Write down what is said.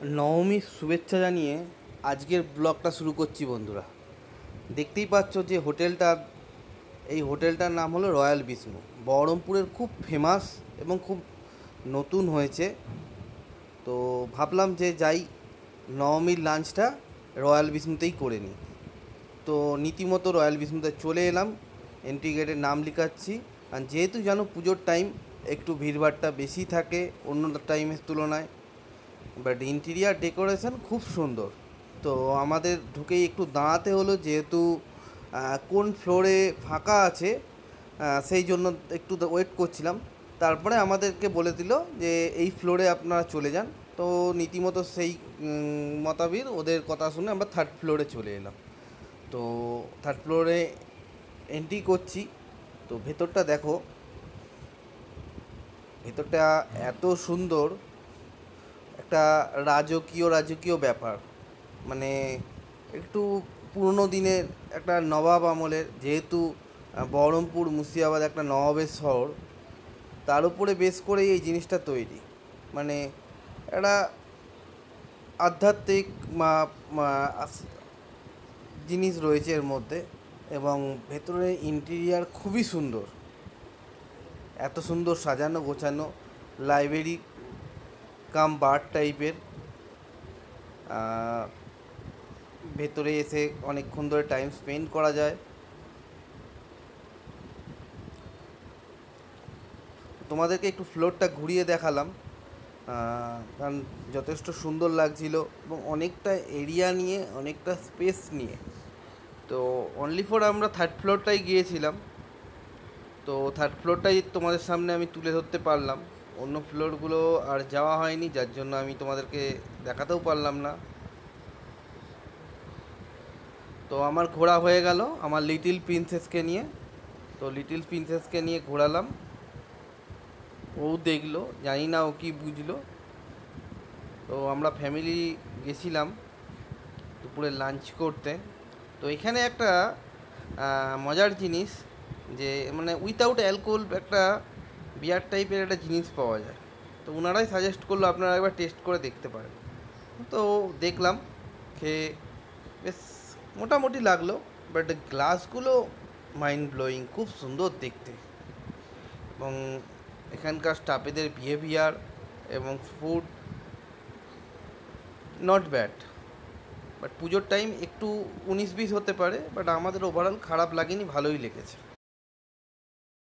নবমীর শুভেচ্ছা জানিয়ে আজকের ব্লগটা শুরু করছি বন্ধুরা। দেখতেই পাচ্ছ যে এই হোটেলটার নাম হলো রয়্যাল বিষ্ণু। বহরমপুরের খুব ফেমাস এবং খুব নতুন হয়েছে। তো ভাবলাম যে যাই, নবমীর লাঞ্চটা রয়্যাল বিষ্ণুতেই করে নিই। তো রীতিমতো রয়্যাল বিষ্ণুতে চলে এলাম, এন্ট্রি গেটের নাম লিখাচ্ছি। আর যেহেতু জানো পুজোর টাইম একটু ভিড়ভাড়টা বেশি থাকে অন্য টাইমের তুলনায়, বাট ইন্টিরিয়ার ডেকোরেশন খুব সুন্দর। তো আমাদের ঢুকেই একটু দাঁড়াতে হলো, যেহেতু কোন ফ্লোরে ফাঁকা আছে সেই জন্য একটু ওয়েট করছিলাম। তারপরে আমাদেরকে বলে দিল যে এই ফ্লোরে আপনারা চলে যান। তো রীতিমতো সেই মোতাবিক ওদের কথা শুনে আমরা থার্ড ফ্লোরে চলে এলাম। তো থার্ড ফ্লোরে এন্ট্রি করছি। তো ভেতরটা দেখো, ভেতরটা এত সুন্দর, একটা রাজকীয় রাজকীয় ব্যাপার। মানে একটু পুরনো দিনের একটা নবাব আমলের, যেহেতু বহরমপুর মুর্শিদাবাদ একটা নবাবের শহর, তার উপরে বেস করেই এই জিনিসটা তৈরি। মানে একটা আধ্যাত্মিক জিনিস রয়েছে এর মধ্যে। এবং ভেতরে ইন্টেরিয়ার খুবই সুন্দর, এত সুন্দর সাজানো গোছানো, লাইব্রেরি কাম বার টাইপের। ভেতরে এসে অনেকক্ষণ ধরে টাইম স্পেন্ড করা যায়। তোমাদেরকে একটু ফ্লোরটা ঘুরিয়ে দেখালাম, কারণ যথেষ্ট সুন্দর লাগছিল এবং অনেকটা এরিয়া নিয়ে, অনেকটা স্পেস নিয়ে। তো অনলি ফর আমরা থার্ড ফ্লোরটাই গিয়েছিলাম। তো থার্ড ফ্লোরটাই তোমাদের সামনে আমি তুলে ধরতে পারলাম, অন্য ফ্লোরগুলো আর যাওয়া হয়নি, যার জন্য আমি তোমাদেরকে দেখাতেও পারলাম না। তো আমার ঘোরা হয়ে গেল আমার লিটিল প্রিন্সেসকে নিয়ে। তো লিটিল প্রিন্সেসকে নিয়ে ঘোরালাম, ও দেখলো, জানি না ও কি বুঝলো। তো আমরা ফ্যামিলি গেছিলাম দুপুরে লাঞ্চ করতে। তো এখানে একটা মজার জিনিস, যে মানে উইথাউট অ্যালকোহল একটা বিয়ার টাইপের একটা জিনিস পাওয়া যায়। তো ওনারাই সাজেস্ট করলো আপনারা একবার টেস্ট করে দেখতে পারেন। তো দেখলাম, খেয়ে বেশ মোটামুটি লাগলো। বাট গ্লাসগুলো মাইন্ড ব্লোয়িং, খুব সুন্দর দেখতে। এবং এখানকার স্টাফেদের বিহেভিয়ার এবং ফুড নট ব্যাড। বাট পুজোর টাইম একটু 19-20 হতে পারে, বাট আমাদের ওভারঅল খারাপ লাগেনি, ভালোই লেগেছে।